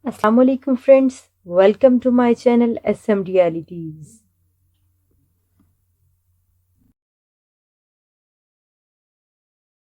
Assalamu alaikum friends, welcome to my channel SM Realities.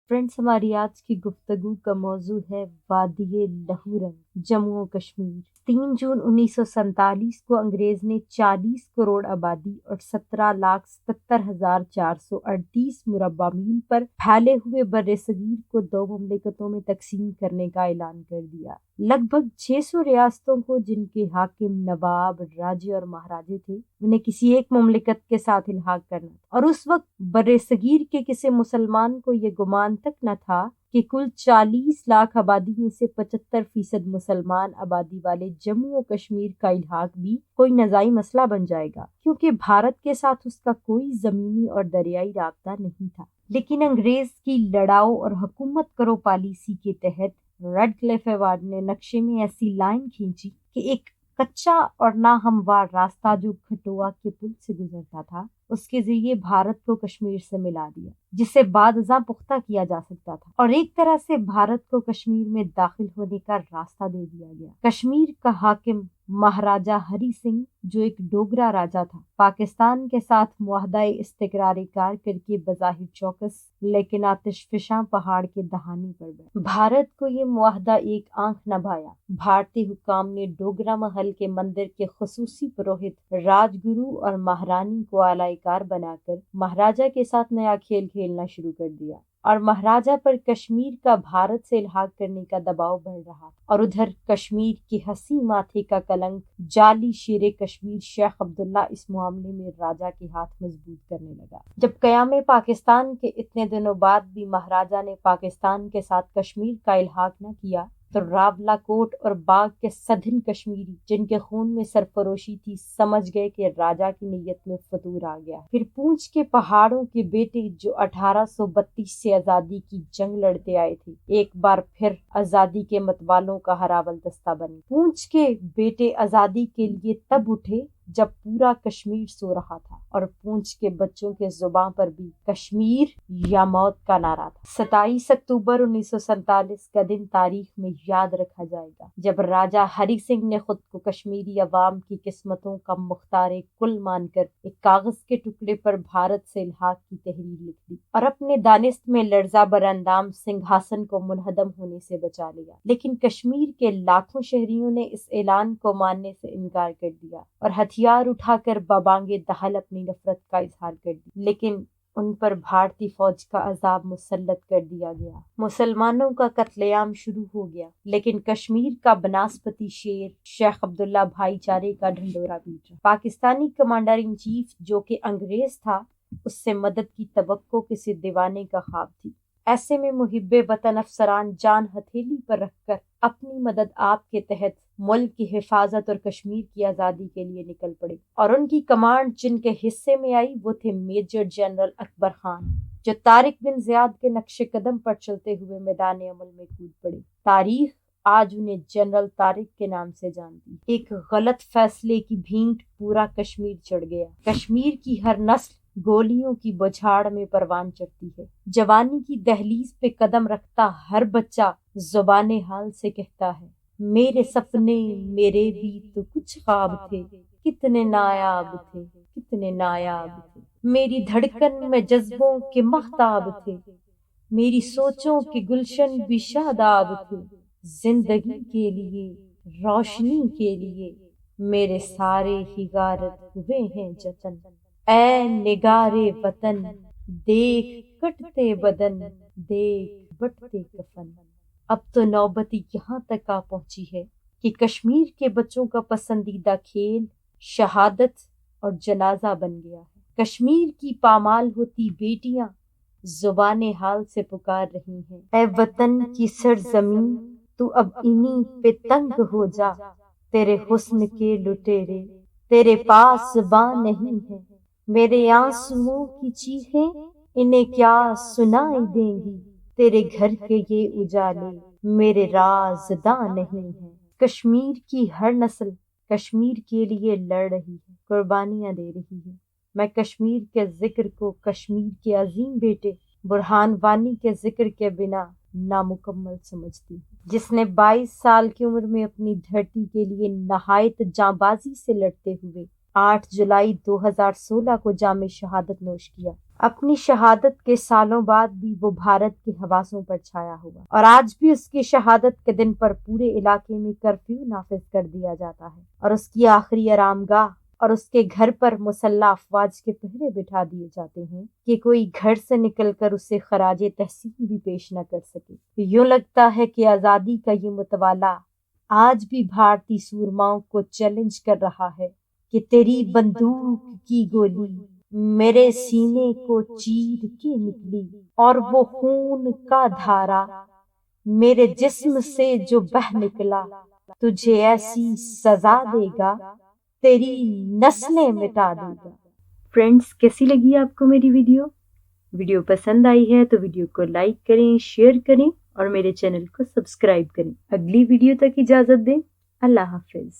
Friends, हमारी आज की गुफ्तगू का मौजू है वादिये लहू रंग, जम्मू और कश्मीर। 3 जून 1947 को अंग्रेज ने 40 करोड़ आबादी और 17,77,438 मुरब्बा मील पर फैले हुए बर्रे सगीर को 2 मुमलिकतों में तकसीम करने का ऐलान कर दिया। लगभग 600 रियासतों को, जिनके हाकिम, नवाब, राजे और महाराजे थे, उन्हें किसी एक मुमलिकत के साथ इल्हाक करना था। और उस वक्त बर्रे सगीर के किसी मुसलमान को ये गुमान तक न था कि कुल 40 लाख आबादी में से 75% मुसलमान आबादी वाले जम्मू और कश्मीर का इल्हाक भी कोई नज़ाई मसला बन जाएगा, क्योंकि भारत के साथ उसका कोई जमीनी और दरियाई राब्ता नहीं था। लेकिन अंग्रेज की लड़ाओ और हुकूमत करो पॉलिसी के तहत रेडक्लिफ एवार्ड ने नक्शे में ऐसी लाइन खींची कि एक कच्चा और नाहमवार रास्ता जो खटोआ के पुल से गुजरता था, उसके जरिए भारत को कश्मीर से मिला दिया, जिसे बादशाह पुख्ता किया जा सकता था, और एक तरह से भारत को कश्मीर में दाखिल होने का रास्ता दे दिया गया। कश्मीर का हाकिम महाराजा हरी सिंह, जो एक डोगरा राजा था, पाकिस्तान के साथ मुआहदा इस्तिकरार कार करके बज़ाहिर चौकस लेकिन आतिशफिशां पहाड़ के दहाने पर गया। भारत को ये मुआहदा एक आंख न भाया। भारतीय हुकाम ने डोगरा महल के मंदिर के खुसूसी पुरोहित राजगुरु और महारानी को आलाकार बनाकर महाराजा के साथ नया खेल खेलना शुरू कर दिया, और महाराजा पर कश्मीर का भारत से इल्हाक करने का दबाव बढ़ रहा। और उधर कश्मीर के हसी माथे का कलंक जाली शेरे कश्मीर शेख अब्दुल्ला इस मामले में राजा के हाथ मजबूत करने लगा। जब कयामे पाकिस्तान के इतने दिनों बाद भी महाराजा ने पाकिस्तान के साथ कश्मीर का इल्हाक न किया, तो रावलाकोट और बाग के सधन कश्मीरी, जिनके खून में सरफरोशी थी, समझ गए कि राजा की नीयत में फतूर आ गया। फिर पूंछ के पहाड़ों के बेटे, जो 1832 से आजादी की जंग लड़ते आए थे, एक बार फिर आजादी के मतवालों का हरावल दस्ता बने। पूंछ के बेटे आजादी के लिए तब उठे जब पूरा कश्मीर सो रहा था, और पूंछ के बच्चों के जुबान पर भी कश्मीर या मौत का नारा था। 27 अक्टूबर 1947 का दिन तारीख में याद रखा जाएगा, जब राजा हरी सिंह ने खुद को कश्मीरी अवाम की किस्मतों का मुख्तार कुल मानकर एक कागज के टुकड़े पर भारत से इल्हाक की तहरीर लिख दी, और अपने दानिस्त में लर्जा बरअंदाम सिंहासन को मुनहदम होने से बचा लिया। लेकिन कश्मीर के लाखों शहरियों ने इस ऐलान को मानने से इनकार कर दिया, और हथियार उठाकर बबांगे दहल अपनी नफरत का इजहार कर दी। लेकिन उन पर भारतीय फौज का अजाब मुसल्लत कर दिया गया। मुसलमानों का कत्लेआम शुरू हो गया, लेकिन कश्मीर का बनास्पति शेर शेख अब्दुल्ला भाईचारे का ढंडोरा पीट रहा। पाकिस्तानी कमांडर इन चीफ, जो कि अंग्रेज था, उससे मदद की तवक्को किसी दीवाने का ख्वाब थी। ऐसे में मुहिब्बे वतन अफसरान जान हथेली पर रखकर अपनी मदद आपके तहत मुल्क की हिफाजत और कश्मीर की आज़ादी के लिए निकल पड़े। और उनकी कमांड जिनके हिस्से में आई, वो थे मेजर जनरल अकबर खान, जो तारिक बिन ज़ियाद के नक्शे कदम पर चलते हुए मैदान अमल में कूद पड़े। तारीख आज उन्हें जनरल तारिक के नाम से जानती। एक गलत फैसले की भींट पूरा कश्मीर चढ़ गया। कश्मीर की हर नस्ल गोलियों की बौछार में परवान चढ़ती है। जवानी की दहलीज पे कदम रखता हर बच्चा जुबाने हाल से कहता है, मेरे सपने मेरे भी तो कुछ ख्वाब थे, कितने नायाब थे, कितने नायाब थे। मेरी धड़कन में जज्बों के महताब थे, मेरी सोचों के गुलशन भी शादाब थे। जिंदगी के लिए, रोशनी के लिए, मेरे सारे ही गारत हुए हैं जतन। ऐ निगारे वतन, देख कटते बदन, देख बटते कफन। अब तो नौबती यहाँ तक आ पहुंची है कि कश्मीर के बच्चों का पसंदीदा खेल शहादत और जनाजा बन गया है। कश्मीर की पामाल होती बेटियां जुबाने हाल से पुकार रही हैं, ऐ वतन की सरजमीन, तू अब इन्हीं पे तंग हो जा। तेरे हुस्न के लुटेरे तेरे पास बां नहीं है, मेरे आंसुओं की चीखें इन्हें क्या सुनाई देंगी। तेरे घर के ये उजाले मेरे राज़दां नहीं है। कश्मीर की हर नस्ल कश्मीर के लिए लड़ रही है, कुर्बानियां दे रही है। मैं कश्मीर के जिक्र को कश्मीर के अजीम बेटे बुरहान वानी के जिक्र के बिना نامکمل سمجھتی ہوں، جس نے 22 سال کی عمر میں اپنی دھرتی کے لیے نہایت جانبازی سے لڑتے ہوئے 8 جولائی 2016 کو جام شہادت نوش کیا۔ اپنی شہادت کے سالوں بعد بھی وہ بھارت کے حواسوں پر چھایا ہوا، اور آج بھی اس کی شہادت کے دن پر پورے علاقے میں کرفیو نافذ کر دیا جاتا ہے، اور اس کی آخری آرام گاہ اور اس کے گھر پر مسلح افواج کے پہرے بٹھا دیے جاتے ہیں کہ کوئی گھر سے نکل کر اسے خراج تحسین بھی پیش نہ کر سکے۔ یوں لگتا ہے کہ آزادی کا یہ متوالا آج بھی بھارتی سورماؤں کو چیلنج کر رہا ہے کہ تیری بندوق کی گولی میرے سینے کو چیر کے نکلی، اور وہ خون کا دھارا میرے جسم سے جو بہہ نکلا، تجھے ایسی سزا دے گا تیری نسلیں مٹا دے گا۔ فرینڈز، کیسی لگی آپ کو میری ویڈیو پسند آئی ہے تو ویڈیو کو لائک کریں، شیئر کریں اور میرے چینل کو سبسکرائب کریں۔ اگلی ویڈیو تک اجازت دیں۔ اللہ حافظ۔